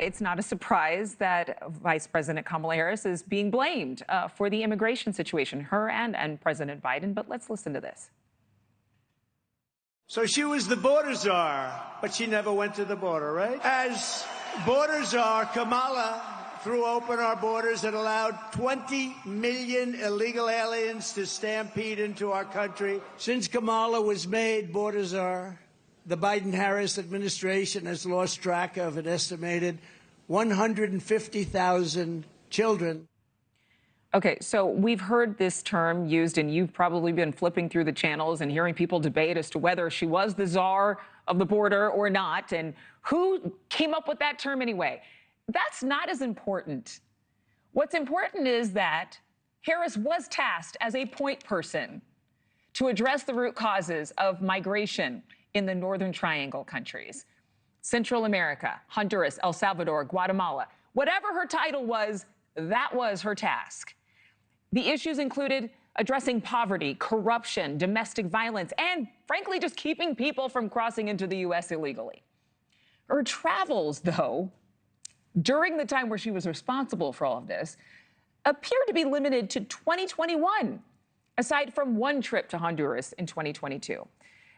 it's not a surprise that Vice President Kamala Harris is being blamed for the immigration situation, her and President Biden. But let's listen to this. So she was the border czar, but she never went to the border, right? As border czar, Kamala threw open our borders and allowed 20 million illegal aliens to stampede into our country. Since Kamala was made border czar, the Biden-Harris administration has lost track of an estimated 150,000 children. Okay, so we've heard this term used, and you've probably been flipping through the channels and hearing people debate as to whether she was the czar of the border or not, and who came up with that term anyway. That's not as important. What's important is that Harris was tasked as a point person to address the root causes of migration in the Northern Triangle countries, Central America, Honduras, El Salvador, Guatemala. Whatever her title was, that was her task. The issues included addressing poverty, corruption, domestic violence, and frankly, just keeping people from crossing into the U.S. illegally. Her travels, though, during the time where she was responsible for all of this, appeared to be limited to 2021, aside from one trip to Honduras in 2022.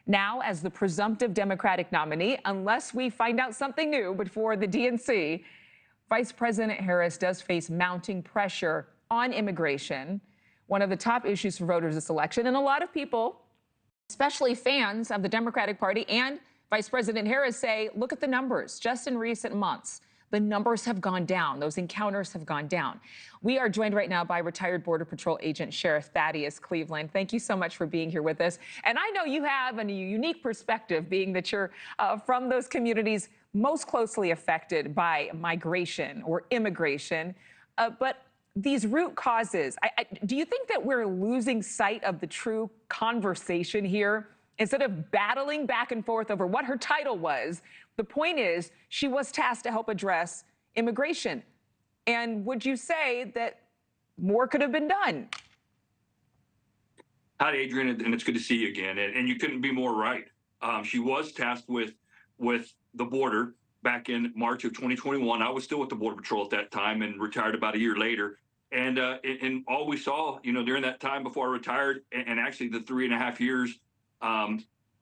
Now, as the presumptive Democratic nominee, unless we find out something new before the DNC, Vice President Harris does face mounting pressure on immigration, one of the top issues for voters this election. And a lot of people, especially fans of the Democratic Party and Vice President Harris, say, look at the numbers. Just in recent months, the numbers have gone down. Those encounters have gone down. We are joined right now by retired Border Patrol agent Sheriff Thaddeus Cleveland. Thank you so much for being here with us. And I know you have a unique perspective, being that you're from those communities most closely affected by migration or immigration. But these root causes, do you think that we're losing sight of the true conversation here? Instead of battling back and forth over what her title was, the point is she was tasked to help address immigration. And would you say that more could have been done? Hi, Adrienne, and it's good to see you again. And you couldn't be more right. She was tasked with the border back in March of 2021. I was still with the Border Patrol at that time and retired about a year later. And all we saw, during that time before I retired, and actually the 3.5 years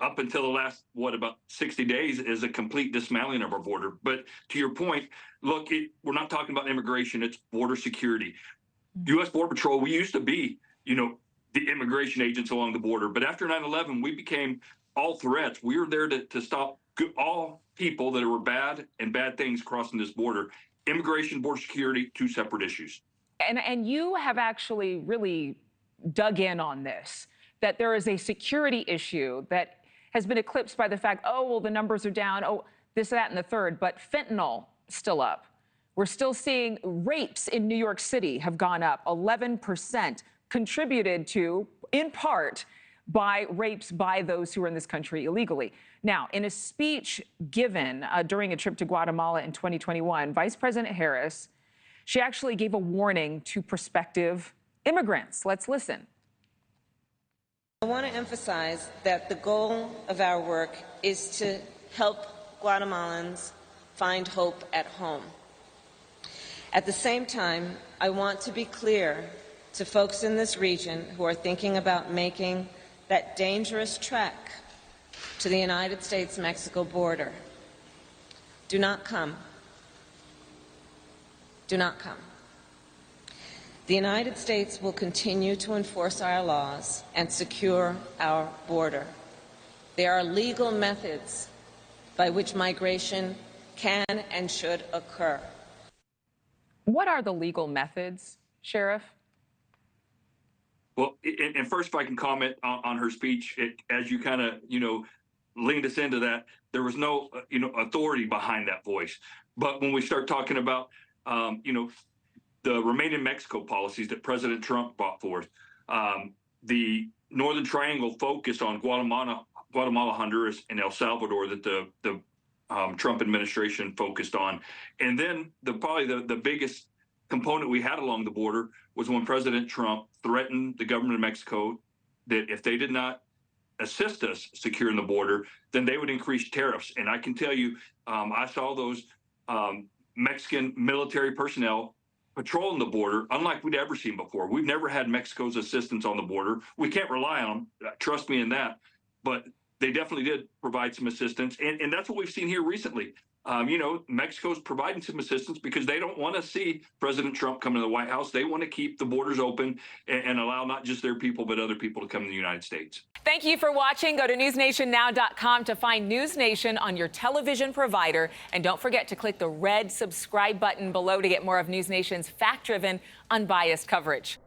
up until the last, about 60 days, is a complete dismantling of our border. But to your point, look, we're not talking about immigration, it's border security. U.S. Border Patrol, we used to be, the immigration agents along the border. But after 9/11, we became all threats. We were there to stop all people that were bad and bad things crossing this border. Immigration, border security, two separate issues. And you have actually really dug in on this, that there is a security issue that has been eclipsed by the fact, oh, well, the numbers are down, oh, this, that, and the third, but fentanyl still up. We're still seeing rapes in New York City have gone up 11%, contributed to, in part, by rapes by those who are in this country illegally. Now, in a speech given during a trip to Guatemala in 2021, Vice President Harris, she actually gave a warning to prospective immigrants. Let's listen. I want to emphasize that the goal of our work is to help Guatemalans find hope at home. At the same time, I want to be clear to folks in this region who are thinking about making that dangerous trek to the United States-Mexico border. Do not come. Do not come. The United States will continue to enforce our laws and secure our border. There are legal methods by which migration can and should occur. What are the legal methods, Sheriff? Well, and first, if I can comment on her speech, as you kind of, leaned us into that, there was no, authority behind that voice. But when we start talking about, the Remain in Mexico policies that President Trump brought forth, the Northern Triangle focused on Guatemala, Honduras, and El Salvador that the Trump administration focused on. And then probably the biggest component we had along the border was when President Trump threatened the government of Mexico that if they did not assist us securing the border, then they would increase tariffs. And I can tell you, I saw those Mexican military personnel patrolling the border, unlike we'd ever seen before. We've never had Mexico's assistance on the border. We can't rely on them, trust me in that. But they definitely did provide some assistance. And that's what we've seen here recently. Mexico's providing some assistance because they don't want to see President Trump come to the White House. They want to keep the borders open and allow not just their people, but other people to come to the United States. Thank you for watching. Go to newsnationnow.com to find News Nation on your television provider. And don't forget to click the red subscribe button below to get more of News Nation's fact-driven, unbiased coverage.